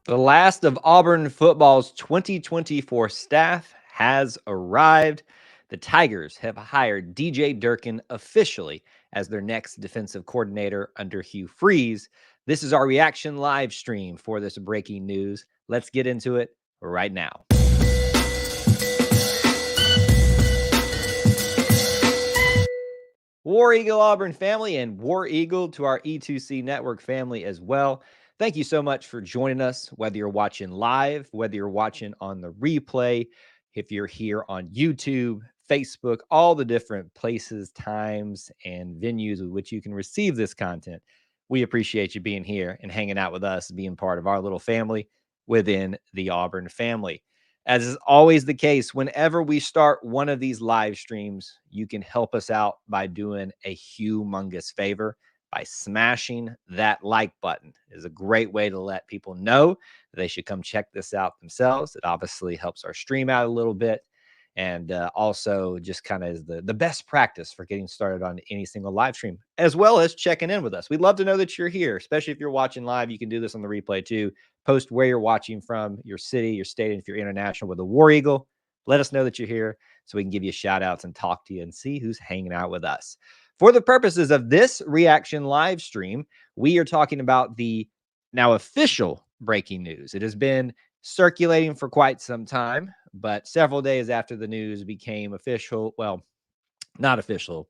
The last of Auburn football's 2024 staff has arrived. The Tigers have hired DJ Durkin officially as their next defensive coordinator under Hugh Freeze. This is our reaction live stream for this breaking news. Let's get into it right now. War Eagle Auburn family and War Eagle to our E2C network family as well. Thank you so much for joining us, whether you're watching live, whether you're watching on the replay, if you're here on YouTube, Facebook, all the different places, times, and venues with which you can receive this content. We appreciate you being here and hanging out with us, being part of our little family within the Auburn family. As is always the case, whenever we start one of these live streams, you can help us out by doing a humongous favor by smashing that like button. It is a great way to let people know that they should come check this out themselves. It obviously helps our stream out a little bit, and also just kind of is the best practice for getting started on any single live stream, as well as checking in with us. We'd love to know that you're here, especially if you're watching live. You can do this on the replay too. Post where you're watching from, your city, your state, and if you're international with a War Eagle, let us know that you're here so we can give you shout outs and talk to you and see who's hanging out with us. For the purposes of this reaction live stream, we are talking about the now official breaking news. It has been circulating for quite some time, but several days after the news became official, well, not official,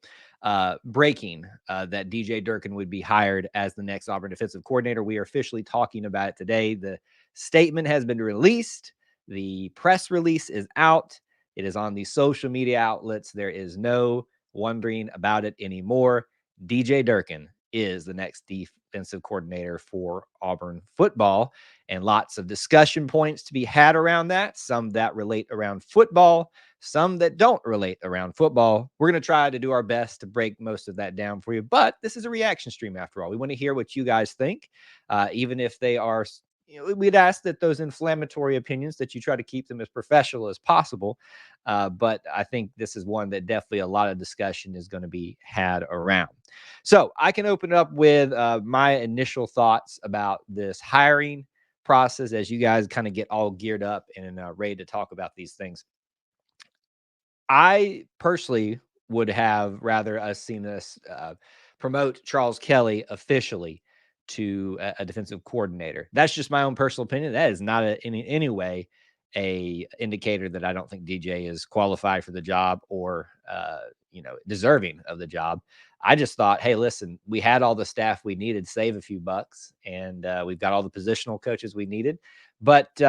breaking that DJ Durkin would be hired as the next Auburn defensive coordinator. We are officially talking about it today. The statement has been released. The press release is out. It is on the social media outlets. There is no wondering about it anymore. DJ Durkin is the next defensive coordinator for Auburn football, and lots of discussion points to be had around that, some that relate around football, some that don't relate around football. We're going to try to do our best to break most of that down for you, but this is a reaction stream after all. We want to hear what you guys think, even if they are, we'd ask that those inflammatory opinions that you try to keep them as professional as possible. But I think this is one that definitely a lot of discussion is going to be had around. So I can open up with my initial thoughts about this hiring process as you guys kind of get all geared up and ready to talk about these things. I personally would have rather us seen us promote Charles Kelly officially to a defensive coordinator. That's just my own personal opinion. That is not in any way a indicator that I don't think DJ is qualified for the job or deserving of the job. I just thought, hey, listen, we had all the staff we needed, save a few bucks, and we've got all the positional coaches we needed. But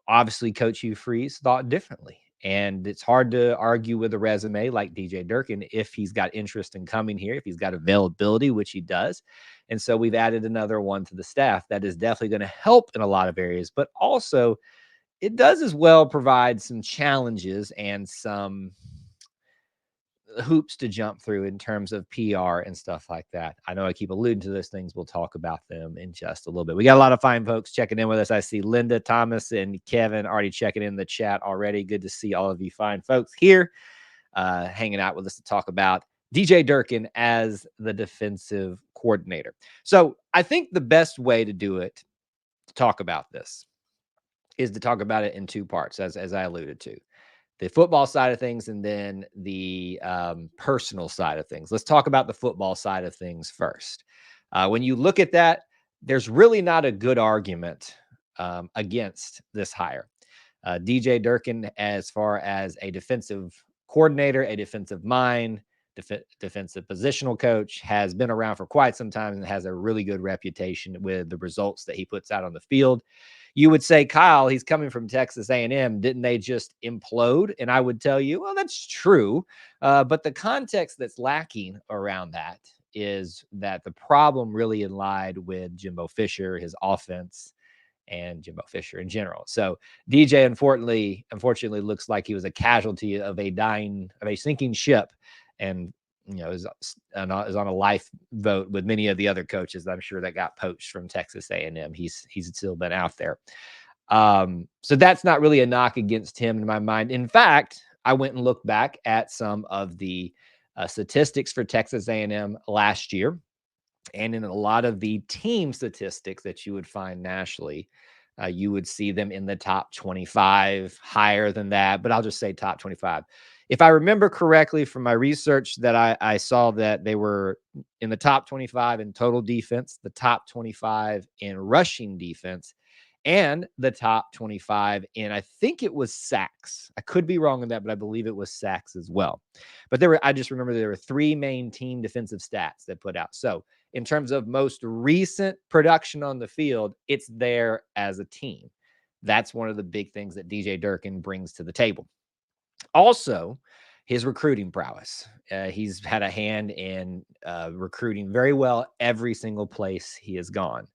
obviously, Coach Hugh Freeze thought differently. And it's hard to argue with a resume like DJ Durkin if he's got interest in coming here, if he's got availability, which he does. And so we've added another one to the staff that is definitely going to help in a lot of areas, but also it does as well provide some challenges and some hoops to jump through in terms of PR and stuff like that. I know I keep alluding to those things. We'll talk about them in just a little bit. We got a lot of fine folks checking in with us. I see Linda, Thomas, and Kevin already checking in the chat already. Good to see all of you fine folks here hanging out with us to talk about DJ Durkin as the defensive coordinator. So I think the best way to do it, to talk about this, is to talk about it in two parts, as I alluded to. The football side of things and then the personal side of things. Let's talk about the football side of things first. When you look at that, there's really not a good argument against this hire. DJ Durkin, as far as a defensive coordinator, a defensive mind, defensive positional coach, has been around for quite some time and has a really good reputation with the results that he puts out on the field. You would say, Kyle, he's coming from Texas A&M. Didn't they just implode? And I would tell you, well, that's true. But the context that's lacking around that is that the problem really lied with Jimbo Fisher, his offense, and Jimbo Fisher in general. So DJ, unfortunately, looks like he was a casualty of a sinking ship, and is on a life vote with many of the other coaches, I'm sure, that got poached from Texas A&M. He's still been out there. So that's not really a knock against him in my mind. In fact, I went and looked back at some of the statistics for Texas A&M last year, and in a lot of the team statistics that you would find nationally, You would see them in the top 25, higher than that, but I'll just say top 25. If I remember correctly from my research, that I saw that they were in the top 25 in total defense, the top 25 in rushing defense, and the top 25 in, I think it was sacks. I could be wrong on that, but I believe it was sacks as well. But I just remember there were three main team defensive stats that put out. So in terms of most recent production on the field, it's there as a team. That's one of the big things that DJ Durkin brings to the table. Also, his recruiting prowess. He's had a hand in recruiting very well every single place he has gone.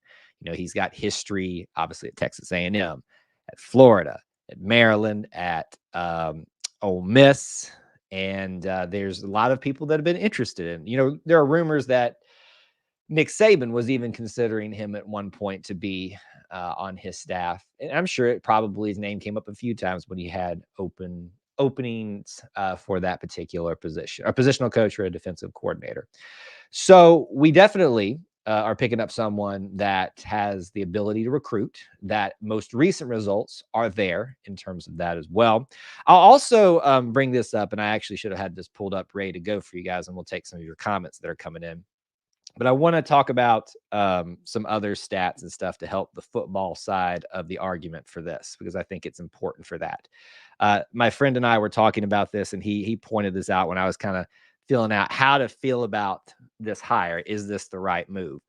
He's got history, obviously, at Texas A&M, at Florida, at Maryland, at Ole Miss, and there's a lot of people that have been interested in. There are rumors that Nick Saban was even considering him at one point to be on his staff, and I'm sure his name came up a few times when he had openings for that particular position, a positional coach or a defensive coordinator. So we definitely are picking up someone that has the ability to recruit. That most recent results are there in terms of that as well. I'll also bring this up, and I actually should have had this pulled up ready to go for you guys, and we'll take some of your comments that are coming in. But I want to talk about some other stats and stuff to help the football side of the argument for this, because I think it's important for that. My friend and I were talking about this, and he pointed this out when I was kind of feeling out how to feel about this hire. Is this the right move?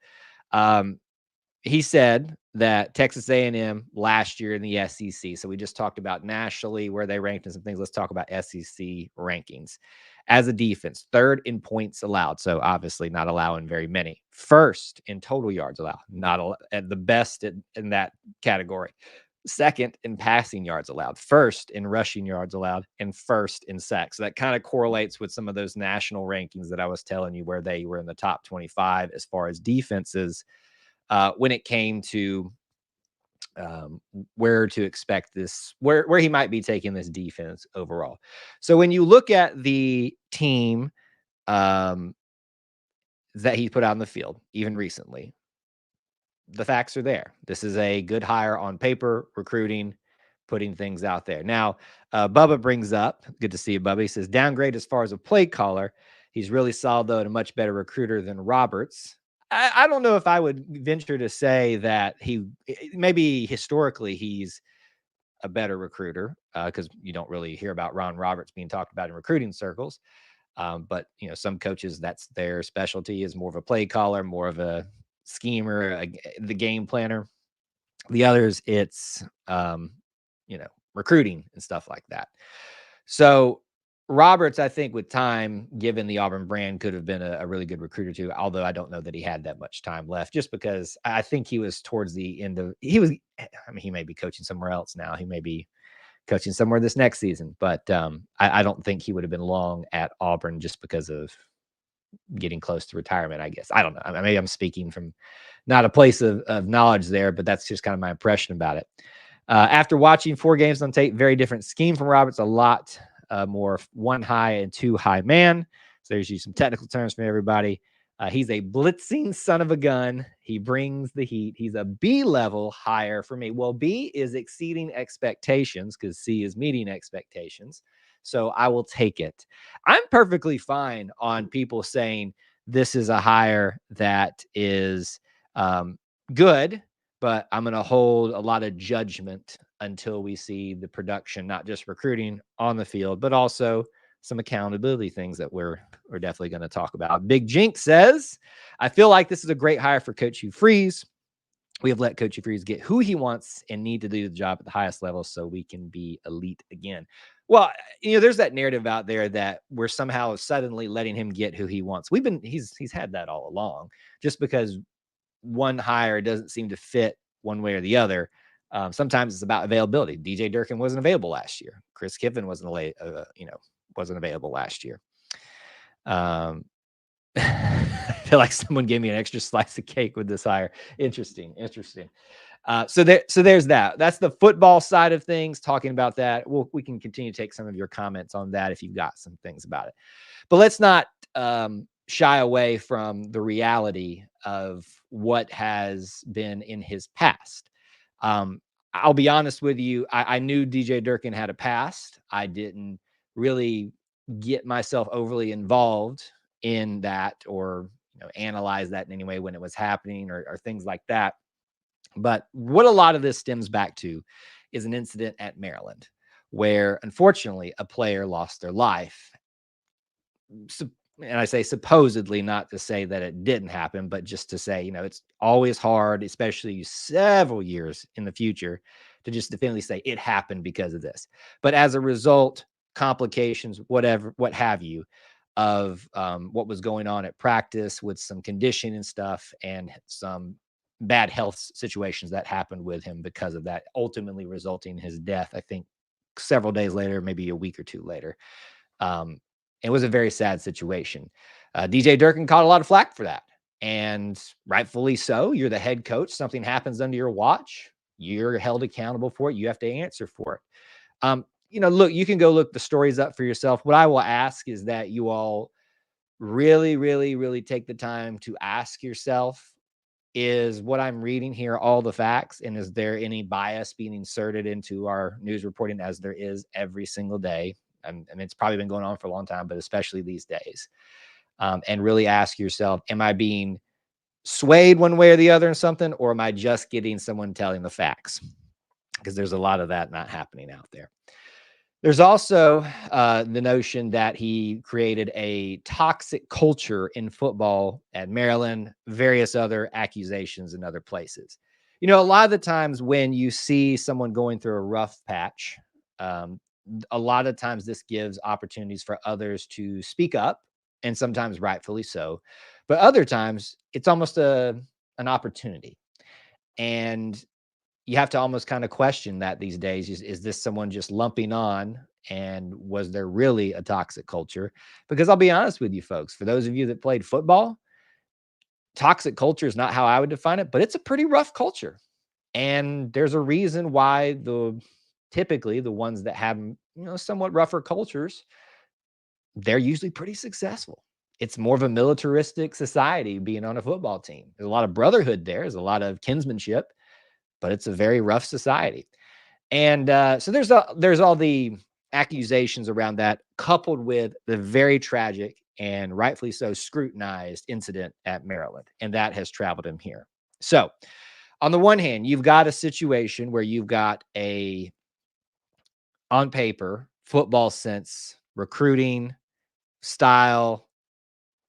He said that Texas A&M last year in the SEC. So we just talked about nationally where they ranked and some things. Let's talk about SEC rankings. As a defense, third in points allowed. So obviously not allowing very many. First in total yards allowed, not at the best in that category. Second in passing yards allowed, first in rushing yards allowed, and first in sacks. So that kind of correlates with some of those national rankings that I was telling you, where they were in the top 25 as far as defenses when it came to where to expect this, where he might be taking this defense overall. So when you look at the team that he put out in the field, even recently, the facts are there. This is a good hire on paper, recruiting, putting things out there. Now, Bubba brings up, good to see you, Bubba. He says, downgrade as far as a play caller. He's really solid, though, and a much better recruiter than Roberts. I don't know if I would venture to say that maybe historically he's a better recruiter, because you don't really hear about Ron Roberts being talked about in recruiting circles. But some coaches, that's their specialty, is more of a play caller, more of a schemer, the game planner. The others, it's recruiting and stuff like that. So Roberts, I think, with time, given the Auburn brand, could have been a really good recruiter too. Although I don't know that he had that much time left, just because I think he was towards the end of. He may be coaching somewhere else now. He may be coaching somewhere this next season, but I don't think he would have been long at Auburn just because of getting close to retirement, I guess. I don't know. Maybe I'm speaking from not a place of knowledge there, but that's just kind of my impression about it. After watching 4 games on tape, very different scheme from Roberts, a lot more one high and two high man. So there's some technical terms from everybody. He's a blitzing son of a gun. He brings the heat. He's a B level hire for me. Well, B is exceeding expectations because C is meeting expectations. So I will take it. I'm perfectly fine on people saying this is a hire that is good, but I'm going to hold a lot of judgment until we see the production, not just recruiting on the field, but also some accountability things that we're definitely going to talk about. Big Jink says, I feel like this is a great hire for Coach Hugh Freeze. We have let Coach Hugh Freeze get who he wants and need to do the job at the highest level so we can be elite again. Well, there's that narrative out there that we're somehow suddenly letting him get who he wants. He's had that all along. Just because one hire doesn't seem to fit one way or the other. Sometimes it's about availability. DJ Durkin wasn't available last year. Chris Kiffin wasn't available last year. I feel like someone gave me an extra slice of cake with this hire. Interesting. So there's that. That's the football side of things. Talking about that, we can continue to take some of your comments on that if you've got some things about it. But let's not shy away from the reality of what has been in his past. I'll be honest with you. I knew DJ Durkin had a past. I didn't really get myself overly involved in that, or analyze that in any way when it was happening, or things like that. But what a lot of this stems back to is an incident at Maryland where, unfortunately, a player lost their life. And I say supposedly, not to say that it didn't happen, but just to say, it's always hard, especially several years in the future, to just definitively say it happened because of this. But as a result, complications, whatever, what have you, of what was going on at practice with some conditioning and stuff, and some bad health situations that happened with him because of that, ultimately resulting in his death, I think several days later, maybe a week or two later. It was a very sad situation. DJ Durkin caught a lot of flack for that, and rightfully so. You're the head coach. Something happens under your watch, you're held accountable for it. You have to answer for it. Look, you can go look the stories up for yourself. What I will ask is that you all really, really, really take the time to ask yourself, is what I'm reading here all the facts? And is there any bias being inserted into our news reporting, as there is every single day? And it's probably been going on for a long time, but especially these days. And really ask yourself, am I being swayed one way or the other in something, or am I just getting someone telling the facts? Because there's a lot of that not happening out there. There's also the notion that he created a toxic culture in football at Maryland, various other accusations in other places. A lot of the times when you see someone going through a rough patch, a lot of times this gives opportunities for others to speak up, and sometimes rightfully so. But other times it's almost an opportunity. And you have to almost kind of question that these days. Is this someone just lumping on? And was there really a toxic culture? Because I'll be honest with you folks, for those of you that played football, toxic culture is not how I would define it, but it's a pretty rough culture. And there's a reason why typically the ones that have, somewhat rougher cultures, they're usually pretty successful. It's more of a militaristic society being on a football team. There's a lot of brotherhood there. There's a lot of kinsmanship, but it's a very rough society. And so there's all the accusations around that, coupled with the very tragic and rightfully so scrutinized incident at Maryland. And that has traveled him here. So on the one hand, you've got a situation where you've got on paper, football sense, recruiting style,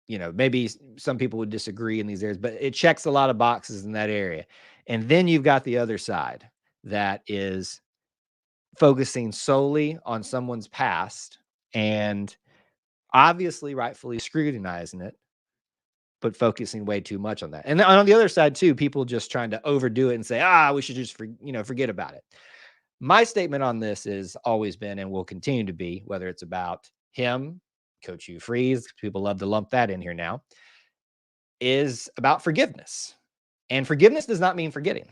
maybe some people would disagree in these areas, but it checks a lot of boxes in that area. And then you've got the other side that is focusing solely on someone's past and obviously rightfully scrutinizing it, but focusing way too much on that. And on the other side too, people just trying to overdo it and say, we should just forget about it. My statement on this has always been, and will continue to be, whether it's about him, Coach Hugh Freeze, people love to lump that in here now, is about forgiveness. And forgiveness does not mean forgetting.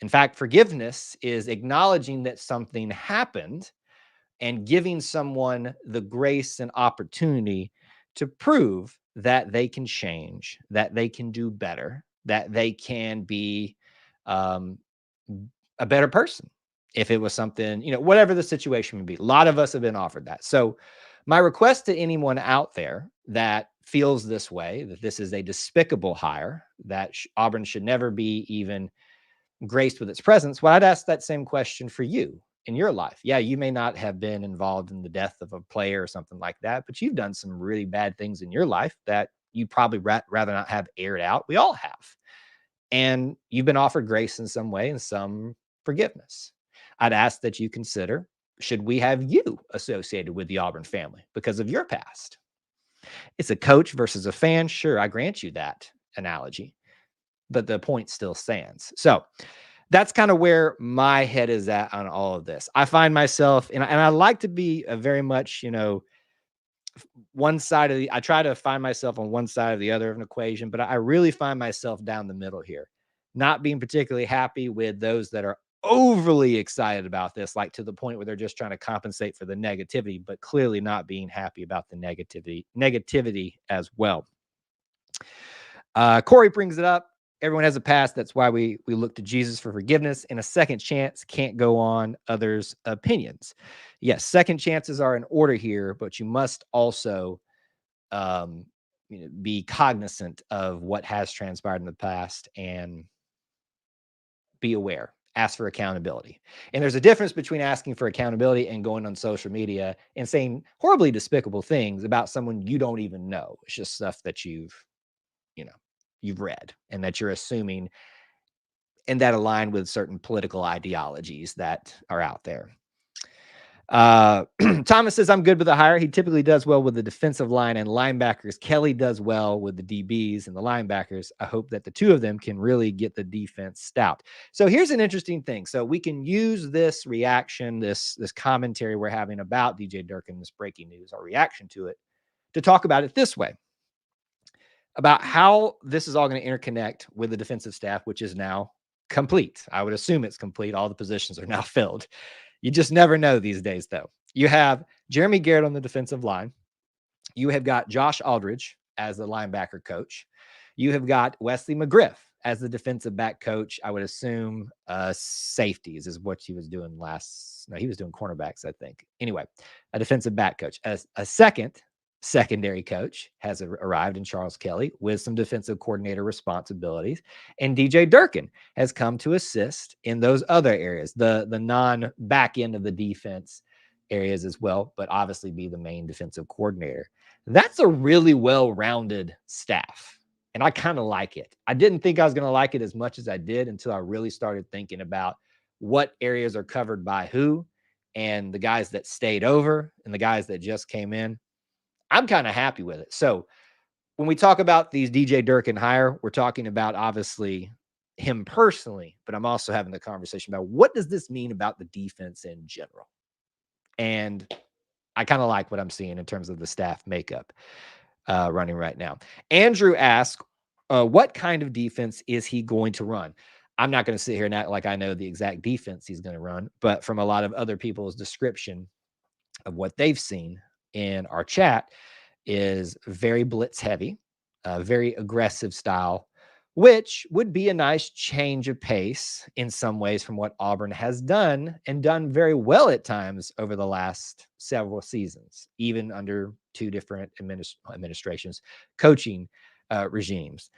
In fact, forgiveness is acknowledging that something happened and giving someone the grace and opportunity to prove that they can change, that they can do better, that they can be a better person. If it was something, whatever the situation would be. A lot of us have been offered that. So my request to anyone out there that feels this way, that this is a despicable hire, that Auburn should never be even graced with its presence, well, I'd ask that same question for you in your life. Yeah, you may not have been involved in the death of a player or something like that, but you've done some really bad things in your life that you probably rather not have aired out. We all have. And you've been offered grace in some way and some forgiveness. I'd ask that you consider, should we have you associated with the Auburn family because of your past? It's a coach versus a fan. Sure, I grant you that analogy, but the point still stands. So that's kind of where my head is at on all of this. I find myself, and I like to be a very much, one side I try to find myself on one side or the other of an equation, but I really find myself down the middle here, not being particularly happy with those that are overly excited about this, like to the point where they're just trying to compensate for the negativity, but clearly not being happy about the negativity as well. Corey brings it up. Everyone has a past. That's why we look to Jesus for forgiveness and a second chance. Can't go on others' opinions. Yes, second chances are in order here, but you must also um, be cognizant of what has transpired in the past and be aware. Ask for accountability. And there's a difference between asking for accountability and going on social media and saying horribly despicable things about someone you don't even know. It's just stuff that you know, you've read and that you're assuming and that align with certain political ideologies that are out there. Thomas says, I'm good with the hire. He typically does well with the defensive line and linebackers. Kelly does well with the DBs and the linebackers. I hope that the two of them can really get the defense stout. So here's an interesting thing. So we can use this reaction, this commentary we're having about DJ Durkin, this breaking news, our reaction to it, to talk about it this way, about how this is all going to interconnect with the defensive staff, which is now complete. I would assume it's complete. All the positions are now filled. You just never know these days, though. You have Jeremy Garrett on the defensive line. You have got Josh Aldridge as the linebacker coach. You have got Wesley McGriff as the defensive back coach. I would assume safeties is what he was doing last. No, he was doing cornerbacks, I think. Anyway, a defensive back coach. As a secondary coach has arrived in Charles Kelly with some defensive coordinator responsibilities. And DJ Durkin has come to assist in those other areas, the non-back end of the defense areas as well, but obviously be the main defensive coordinator. That's a really well-rounded staff. And I kind of like it. I didn't think I was going to like it as much as I did until I really started thinking about what areas are covered by who and the guys that stayed over and the guys that just came in. I'm kind of happy with it. So when we talk about these DJ Durkin hire, we're talking about obviously him personally, but I'm also having the conversation about what does this mean about the defense in general? And I kind of like what I'm seeing in terms of the staff makeup running right now. Andrew asked, what kind of defense is he going to run? I'm not going to sit here and act like I know the exact defense he's going to run, but from a lot of other people's description of what they've seen in our chat is very blitz heavy, very aggressive style, which would be a nice change of pace in some ways from what Auburn has done and done very well at times over the last several seasons, even under two different administrations, coaching regimes.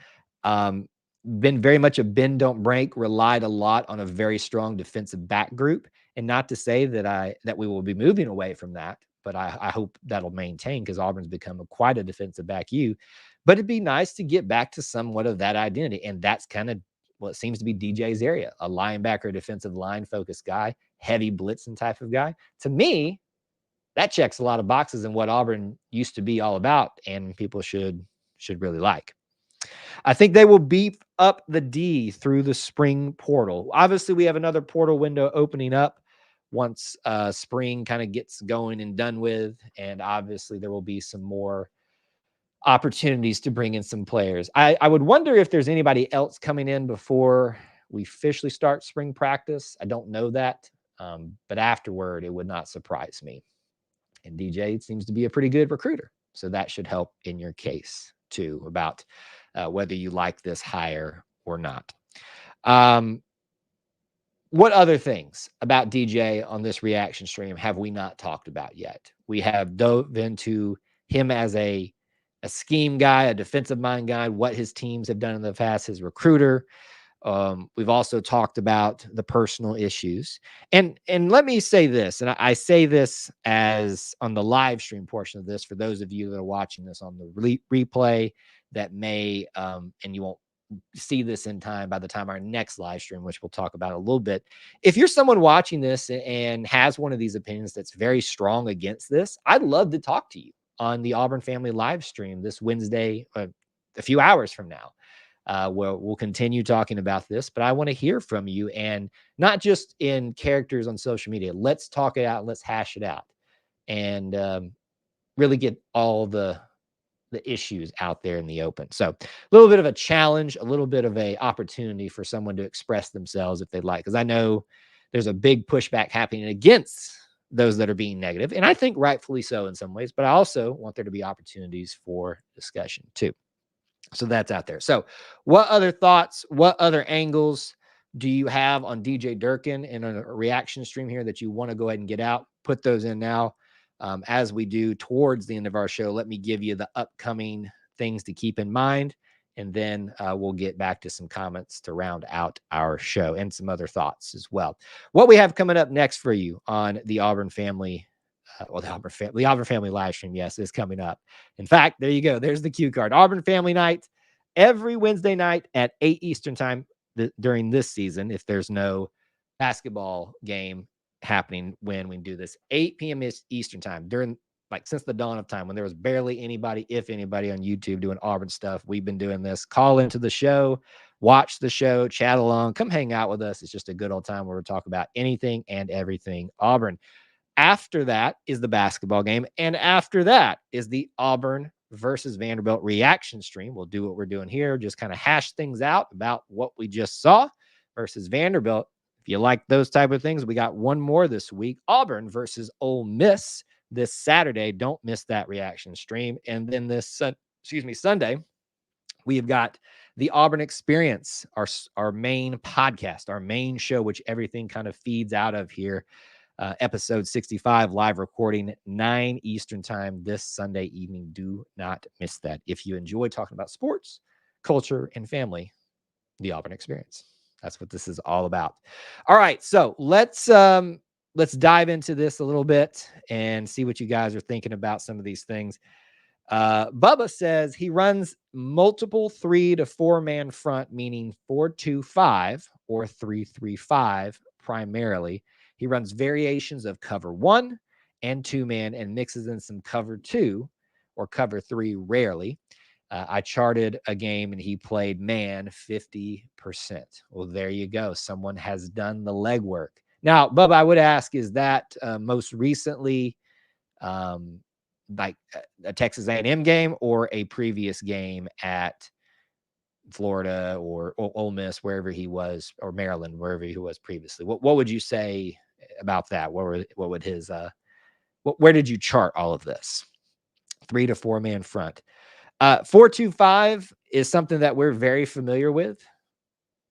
Been very much a bend don't break, relied a lot on a very strong defensive back group. And not to say that we will be moving away from that, but I hope that'll maintain because Auburn's become quite a defensive back U. But it'd be nice to get back to somewhat of that identity. And that's kind of what it seems to be DJ's area, a linebacker, defensive line focused guy, heavy blitzing type of guy. To me, that checks a lot of boxes in what Auburn used to be all about and people should really like. I think they will beef up the D through the spring portal. Obviously, we have another portal window opening up once spring kind of gets going and done with. And obviously, there will be some more opportunities to bring in some players. I would wonder if there's anybody else coming in before we officially start spring practice. I don't know that. But afterward, it would not surprise me. And DJ seems to be a pretty good recruiter. So that should help in your case too about whether you like this hire or not. What other things about DJ on this reaction stream have we not talked about yet? We have dove into him as a scheme guy, a defensive mind guy, what his teams have done in the past, his recruiter. We've also talked about the personal issues. And let me say this, and I say this as on the live stream portion of this, for those of you that are watching this on the replay that may, and you won't see this in time by the time our next live stream, which we'll talk about a little bit. If you're someone watching this and has one of these opinions that's very strong against this, I'd love to talk to you on the Auburn Family live stream this Wednesday, a few hours from now. Where we'll continue talking about this, but I want to hear from you and not just in characters on social media. Let's talk it out. Let's hash it out and really get all the issues out there in the open. So a little bit of a challenge, a little bit of a opportunity for someone to express themselves if they'd like, because I know there's a big pushback happening against those that are being negative, and I think rightfully so in some ways, but I also want there to be opportunities for discussion too. So that's out there. So what other thoughts, what other angles do you have on DJ Durkin in a reaction stream here that you want to go ahead and get out? Put those in now. As we do towards the end of our show, let me give you the upcoming things to keep in mind. And then we'll get back to some comments to round out our show and some other thoughts as well. What we have coming up next for you on the Auburn Family, the Auburn Family live stream, yes, is coming up. In fact, there you go. There's the cue card. Auburn Family Night every Wednesday night at 8 Eastern time during this season, if there's no basketball game happening when we do this. 8 p.m. Eastern time during, like, since the dawn of time, when there was barely anybody, if anybody, on YouTube doing Auburn stuff. We've been doing this. Call into the show, watch the show, chat along, come hang out with us. It's just a good old time where we talk about anything and everything Auburn. After that is the basketball game. And after that is the Auburn versus Vanderbilt reaction stream. We'll do what we're doing here, just kind of hash things out about what we just saw versus Vanderbilt. If you like those type of things, we got one more this week. Auburn versus Ole Miss this Saturday. Don't miss that reaction stream. And then this Sunday, we have got the Auburn Experience, our main podcast, our main show, which everything kind of feeds out of here. Episode 65, live recording, 9 Eastern time this Sunday evening. Do not miss that. If you enjoy talking about sports, culture, and family, the Auburn Experience. That's what this is all about. All right, so let's dive into this a little bit and see what you guys are thinking about some of these things. Bubba says he runs multiple 3 to 4 man front, meaning 4-2-5 or 3-3-5 primarily. He runs variations of cover 1 and 2 man and mixes in some cover 2 or cover 3 rarely. I charted a game and he played man 50%. Well, there you go. Someone has done the legwork. Now, Bubba, I would ask, is that most recently like a Texas A&M game or a previous game at Florida or Ole Miss, wherever he was, or Maryland, wherever he was previously? What would you say about that? What would his where did you chart all of this? 3 to 4 man front. 4-2-5 is something that we're very familiar with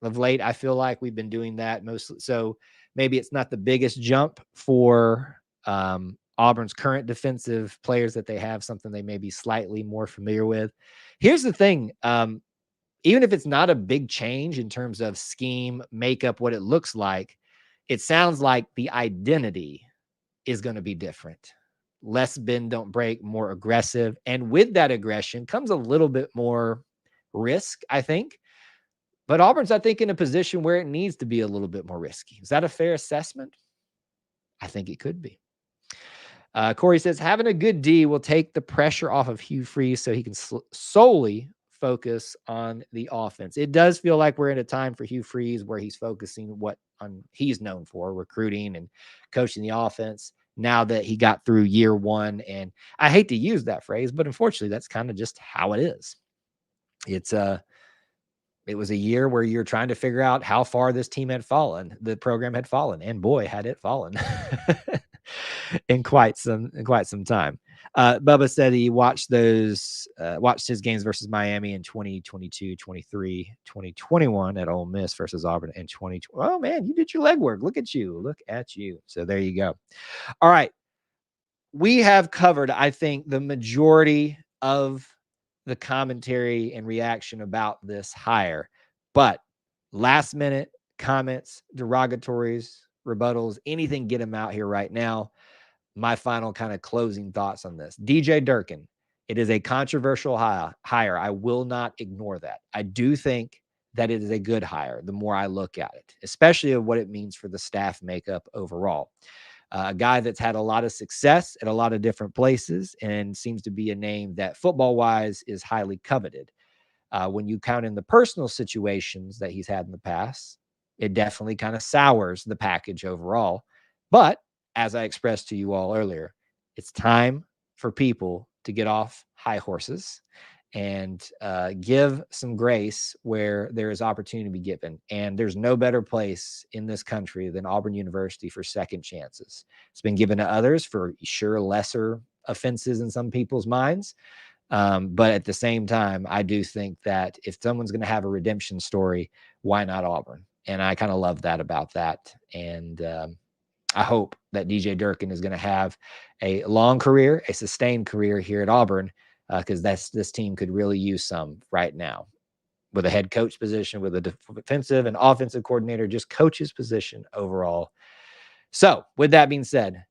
of late. I feel like we've been doing that mostly. So maybe it's not the biggest jump for Auburn's current defensive players that they have, something they may be slightly more familiar with. Here's the thing. Even if it's not a big change in terms of scheme, makeup, what it looks like, it sounds like the identity is going to be different. Less bend, don't break, more aggressive. And with that aggression comes a little bit more risk, I think. But Auburn's, I think, in a position where it needs to be a little bit more risky. Is that a fair assessment? I think it could be. Corey says, having a good D will take the pressure off of Hugh Freeze so he can solely focus on the offense. It does feel like we're in a time for Hugh Freeze where he's focusing on he's known for, recruiting and coaching the offense, now that he got through year one. And I hate to use that phrase, but unfortunately, that's kind of just how it is. It was a year where you're trying to figure out how far this team had fallen, the program had fallen, and boy, had it fallen in quite some time. Bubba said he watched his games versus Miami in 2022, 23, 2021 at Ole Miss versus Auburn in 2020. Oh man, you did your legwork. Look at you. So there you go. All right. We have covered, I think, the majority of the commentary and reaction about this hire, but last minute comments, derogatories, rebuttals, anything, get them out here right now. My final kind of closing thoughts on this. DJ Durkin, it is a controversial hire. I will not ignore that. I do think that it is a good hire the more I look at it, especially of what it means for the staff makeup overall. A guy that's had a lot of success at a lot of different places and seems to be a name that football-wise is highly coveted. When you count in the personal situations that he's had in the past, it definitely kind of sours the package overall. But as I expressed to you all earlier, it's time for people to get off high horses and give some grace where there is opportunity to be given. And there's no better place in this country than Auburn University for second chances. It's been given to others for sure lesser offenses in some people's minds. But at the same time, I do think that if someone's going to have a redemption story, why not Auburn? And I kind of love that about that. And I hope that DJ Durkin is going to have a long career, a sustained career here at Auburn, because this team could really use some right now with a head coach position, with a defensive and offensive coordinator, just coach's position overall. So with that being said,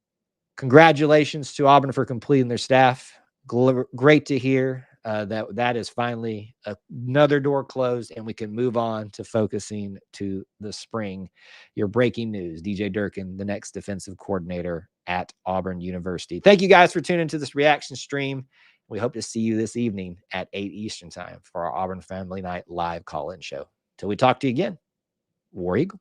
congratulations to Auburn for completing their staff. Great to hear that is finally another door closed and we can move on to focusing to the spring. Your breaking news, DJ Durkin, the next defensive coordinator at Auburn University. Thank you guys for tuning into this reaction stream. We hope to see you this evening at 8 Eastern time for our Auburn Family Night live call-in show. Till we talk to you again, War Eagle.